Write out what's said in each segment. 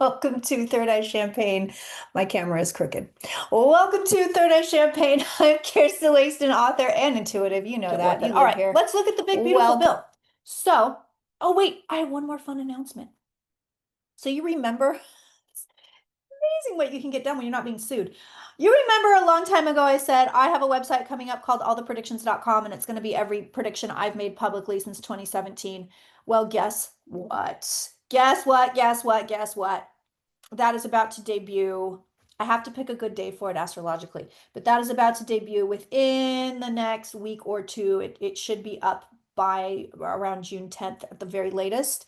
Welcome to Third Eye Champagne. My camera is crooked. Welcome to Third Eye Champagne. I'm Kirsten Langston, author and intuitive. You know that. You All live right, here. let's look at the big, beautiful Well, bill. So, oh wait, I have one more fun announcement. So you remember, it's amazing what you can get done when you're not being sued. You remember a long time ago I said I have a website coming up called allthepredictions.com and it's going to be every prediction I've made publicly since 2017. Well, guess what? Guess what? Guess what? Guess what? That is about to debut. I have to pick a good day for it astrologically, but that is about to debut within the next week or two. It should be up by around June 10th at the very latest.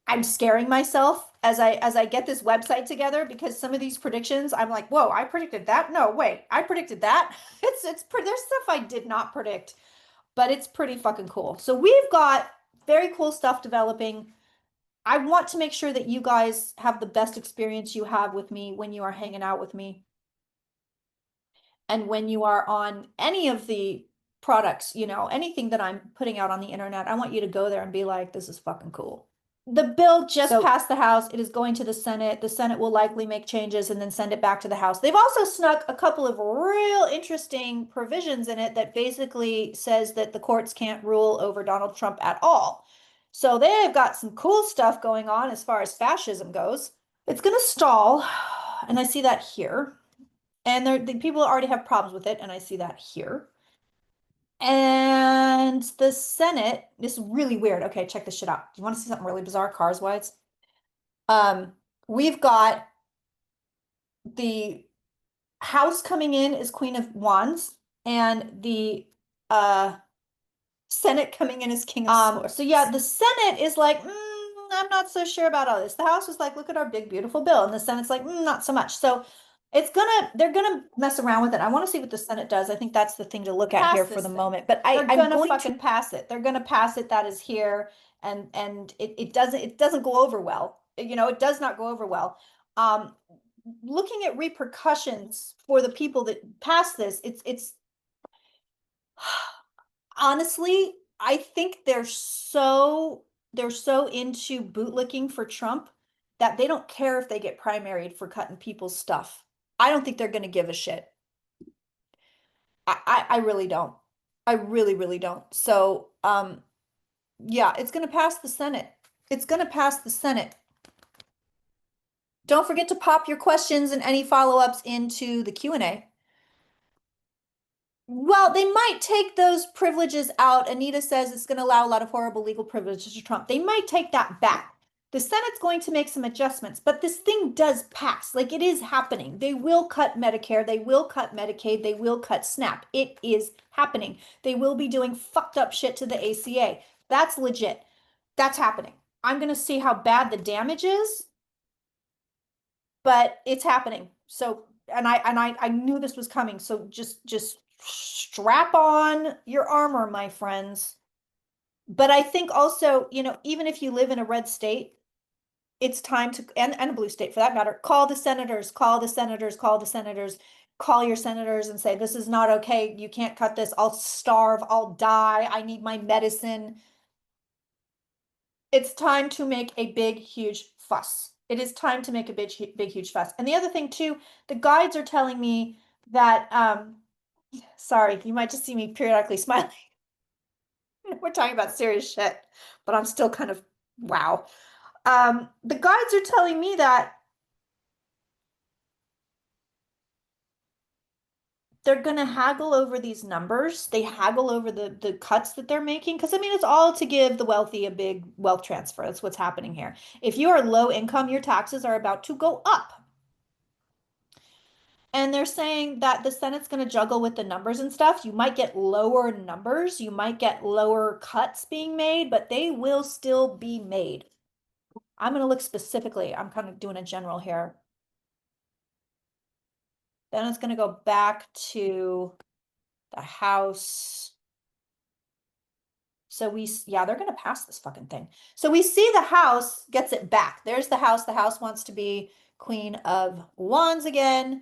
I'm scaring myself as I get this website together because some of these predictions I'm like, whoa, I predicted that. No, wait, I predicted that. It's there's stuff I did not predict, but it's pretty fucking cool. So we've got very cool stuff developing. I want to make sure that you guys have the best experience you have with me when you are hanging out with me. And when you are on any of the products, anything that I'm putting out on the internet, I want you to go there and be like, this is fucking cool. The bill just passed the House. It is going to the Senate. The Senate will likely make changes and then send it back to the House. They've also snuck a couple of real interesting provisions in it that basically says that the courts can't rule over Donald Trump at all. So they've got some cool stuff going on as far as fascism goes. It's going to stall, and I see that here. And the people already have problems with it, and I see that here. And the Senate, this is really weird. Okay, check this shit out. Do you want to see something really bizarre, cars wise? We've got the House coming in as Queen of Wands, and the Senate coming in as King of Swords. So yeah, the Senate is like, I'm not so sure about all this. The House was like, look at our big, beautiful bill. And the Senate's like, not so much. So they're gonna mess around with it. I want to see what the Senate does. I think that's the thing to look at here for the moment. But I'm going to pass it. They're gonna pass it. That is here. And it doesn't go over well. It does not go over well. Looking at repercussions for the people that pass this, it's honestly, I think they're so into bootlicking for Trump that they don't care if they get primaried for cutting people's stuff. I don't think they're going to give a shit. I really don't. I really, really don't. So, yeah, it's going to pass the Senate. It's going to pass the Senate. Don't forget to pop your questions and any follow-ups into the Q&A. Well, they might take those privileges out. Anita says it's going to allow a lot of horrible legal privileges to Trump. They might take that back. The Senate's going to make some adjustments, but this thing does pass. Like, it is happening. They will cut Medicare. They will cut Medicaid. They will cut SNAP. It is happening. They will be doing fucked up shit to the ACA. That's legit. That's happening. I'm going to see how bad the damage is, but it's happening. So, and I knew this was coming. So just strap on your armor, my friends. But I think also, even if you live in a red state, it's time to, and a blue state for that matter, call the senators, call the senators, call the senators, call your senators and say, this is not okay. You can't cut this. I'll starve. I'll die. I need my medicine. It's time to make a big, huge fuss. It is time to make a big, huge fuss. And the other thing too, the guides are telling me that, sorry, you might just see me periodically smiling. We're talking about serious shit, but I'm still kind of, wow. The guides are telling me that they're going to haggle over these numbers. They haggle over the cuts that they're making. Because, I mean, it's all to give the wealthy a big wealth transfer. That's what's happening here. If you are low income, your taxes are about to go up. And they're saying that the Senate's going to juggle with the numbers and stuff. You might get lower numbers. You might get lower cuts being made, but they will still be made. I'm going to look specifically. I'm kind of doing a general here. Then it's going to go back to the House. So yeah, they're going to pass this fucking thing. So we see the House gets it back. There's the House. The House wants to be Queen of Wands again.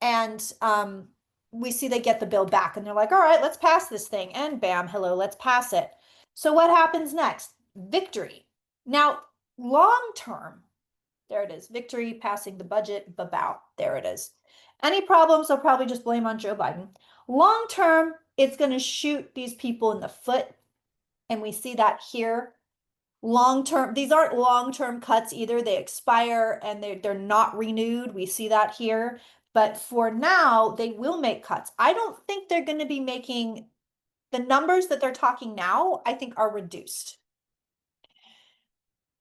And we see they get the bill back and they're like, all right, let's pass this thing. And bam, hello, let's pass it. So what happens next? Victory. Now, long term, There it is. Victory, passing the budget, bow. There it is. Any problems, they'll probably just blame on Joe Biden. Long term, it's going to shoot these people in the foot. And we see that here. Long term, these aren't long term cuts either. They expire and they're not renewed. We see that here. But for now, they will make cuts. I don't think they're going to be making the numbers that they're talking now, I think are reduced.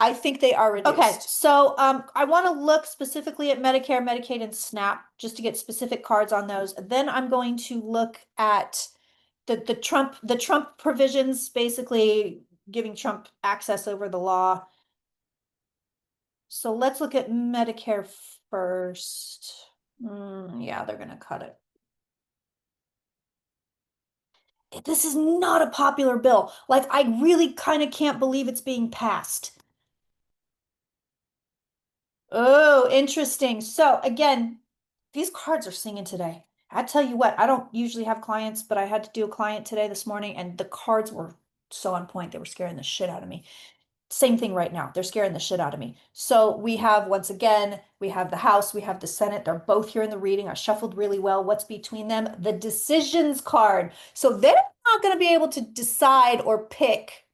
I think they are reduced. Okay, so I want to look specifically at Medicare, Medicaid, and SNAP just to get specific cards on those. Then I'm going to look at the Trump provisions, basically giving Trump access over the law. So let's look at Medicare first. Yeah, they're gonna cut it. This is not a popular bill. Like, I really kind of can't believe it's being passed. Oh, interesting. So again, these cards are singing today. I tell you what, I don't usually have clients, but I had to do a client today this morning, and the cards were so on point. They were scaring the shit out of me. Same thing right now. They're scaring the shit out of me. So we have, once again, we have the House, we have the Senate. They're both here in the reading. I shuffled really well. What's between them? The decisions card. So they're not going to be able to decide or pick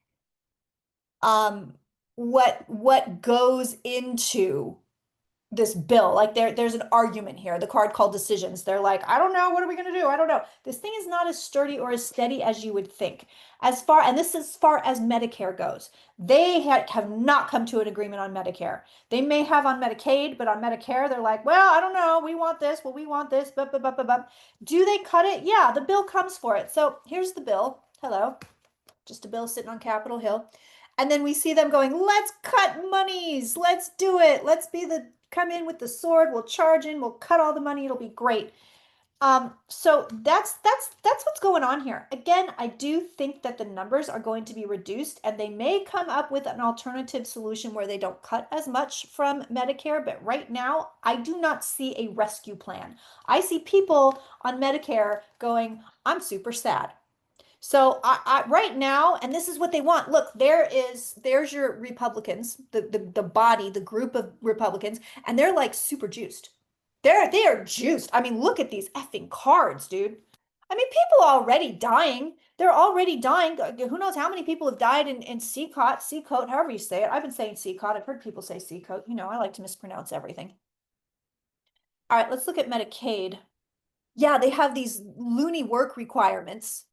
what goes into this bill. Like there's an argument here. The card called decisions. They're like, I don't know, what are we going to do? I don't know. This thing is not as sturdy or as steady as you would think. And this is as far as Medicare goes. They have not come to an agreement on Medicare. They may have on Medicaid, but on Medicare, they're like, well, I don't know. We want this. Well, we want this. Do they cut it? Yeah, the bill comes for it. So here's the bill. Hello. Just a bill sitting on Capitol Hill. And then we see them going, let's cut monies. Let's do it. Let's come in with the sword. We'll charge in. We'll cut all the money. It'll be great. So that's what's going on here. Again, I do think that the numbers are going to be reduced, and they may come up with an alternative solution where they don't cut as much from Medicare. But right now, I do not see a rescue plan. I see people on Medicare going, I'm super sad. So I right now, and this is what they want. Look, there's your Republicans, the body, the group of Republicans, and they're like super juiced. They are juiced. I mean, look at these effing cards, dude. I mean, people are already dying. They're already dying. Who knows how many people have died in Seacoat, however you say it. I've been saying Seacoat. I've heard people say Seacoat. You know, I like to mispronounce everything. All right, let's look at Medicaid. Yeah, they have these loony work requirements.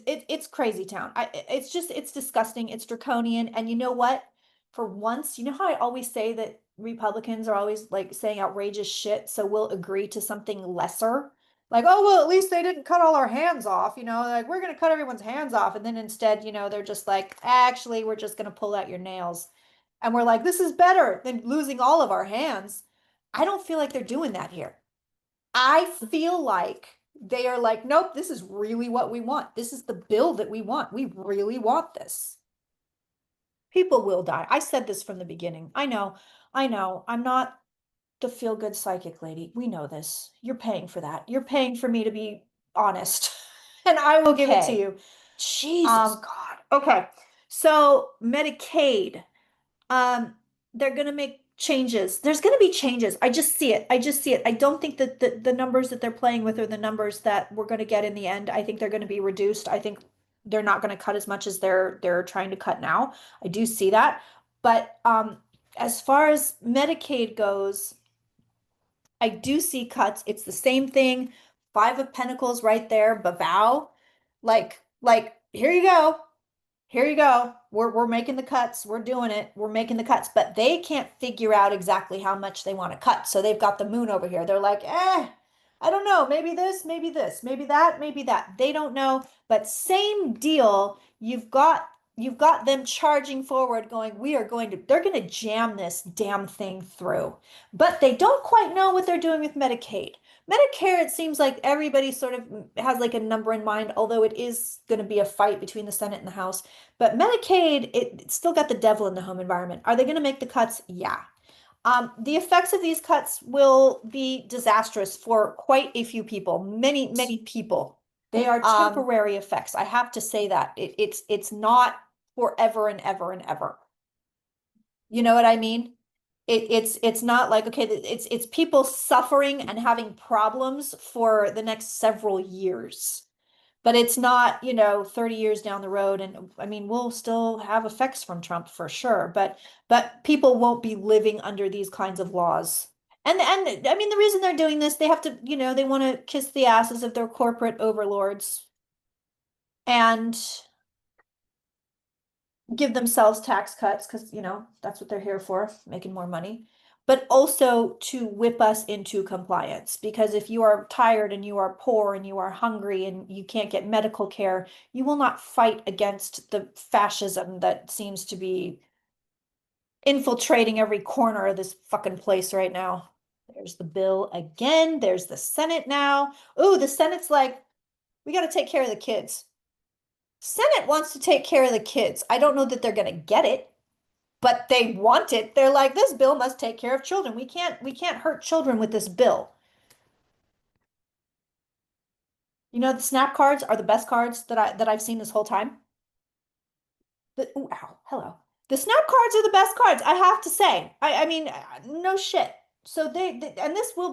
It's crazy town. It's disgusting. It's draconian. And you know what? For once, you know how I always say that Republicans are always like saying outrageous shit, so we'll agree to something lesser. Like, oh, well, at least they didn't cut all our hands off, like we're gonna cut everyone's hands off. And then instead, they're just like, actually, we're just gonna pull out your nails. And we're like, this is better than losing all of our hands. I don't feel like they're doing that here. I feel like they are like, nope, this is really what we want. This is the bill that we want. We really want this. People will die. I said this from the beginning. I know. I'm not the feel-good psychic lady. We know this. You're paying for that. You're paying for me to be honest. And I will give it to you. Jesus God. Okay. So Medicaid. They're gonna make changes. There's going to be changes. I just see it. I don't think that the numbers that they're playing with are the numbers that we're going to get in the end. I think they're going to be reduced. I think they're not going to cut as much as they're trying to cut now. I do see that. But as far as Medicaid goes, I do see cuts. It's the same thing. Five of Pentacles right there, bow. Like here you go. Here you go. We're making the cuts. We're doing it. We're making the cuts. But they can't figure out exactly how much they want to cut. So they've got the moon over here. They're like, I don't know. Maybe this, maybe that, maybe that. They don't know. But same deal. You've got them charging forward going, they're going to jam this damn thing through. But they don't quite know what they're doing with Medicaid. Medicare, it seems like everybody sort of has like a number in mind, although it is going to be a fight between the Senate and the House. But Medicaid, it's still got the devil in the home environment. Are they going to make the cuts? Yeah. The effects of these cuts will be disastrous for quite a few people, many people. They are temporary effects. I have to say that. It's not forever and ever and ever. You know what I mean? It's not like, okay, it's people suffering and having problems for the next several years. But it's not, 30 years down the road. And I mean, we'll still have effects from Trump for sure, but people won't be living under these kinds of laws. And I mean, the reason they're doing this, they have to, they want to kiss the asses of their corporate overlords and give themselves tax cuts because, that's what they're here for, making more money. But also to whip us into compliance. Because if you are tired and you are poor and you are hungry and you can't get medical care, you will not fight against the fascism that seems to be infiltrating every corner of this fucking place right now. There's the bill again. There's the Senate now. Ooh, the Senate's like, we got to take care of the kids. Senate wants to take care of the kids. I don't know that they're going to get it, but they want it. They're like, this bill must take care of children. We can't hurt children with this bill. The snap cards are the best cards that I've seen this whole time. Ooh, ow, hello. The snap cards are the best cards, I have to say. I mean, no shit. So and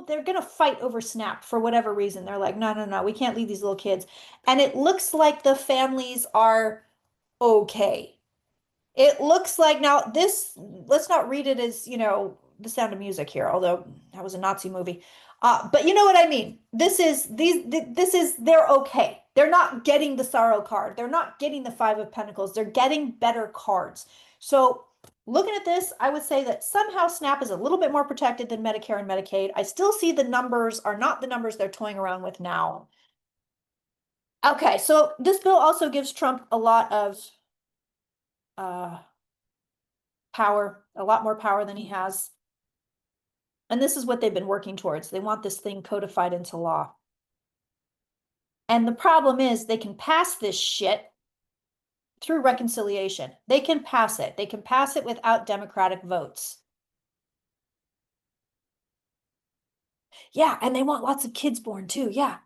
they're gonna fight over snap for whatever reason. They're like, no, no, no, we can't leave these little kids. And it looks like the families are okay. It looks like now this, let's not read it as, The Sound of Music here, although that was a Nazi movie. But you know what I mean? They're okay. They're not getting the sorrow card. They're not getting the Five of Pentacles. They're getting better cards. So looking at this, I would say that somehow SNAP is a little bit more protected than Medicare and Medicaid. I still see the numbers are not the numbers they're toying around with now. Okay, so this bill also gives Trump a lot of power, a lot more power than he has. And this is what they've been working towards. They want this thing codified into law. And the problem is they can pass this shit through reconciliation. They can pass it. They can pass it without Democratic votes. Yeah, and they want lots of kids born too. Yeah.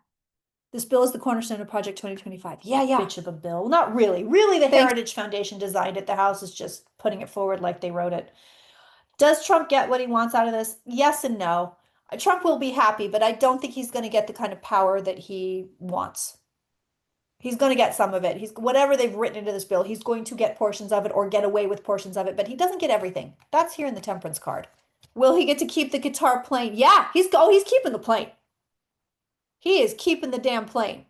This bill is the cornerstone of Project 2025. Yeah, yeah. Bitch of a bill. Not really. Really, the Heritage Foundation designed it. The House is just putting it forward like they wrote it. Does Trump get what he wants out of this? Yes and no. Trump will be happy, but I don't think he's going to get the kind of power that he wants. He's going to get some of it. He's whatever they've written into this bill, he's going to get portions of it or get away with portions of it, but he doesn't get everything. That's here in the Temperance card. Will he get to keep the guitar playing? Yeah, he's keeping the plane. He is keeping the damn plane.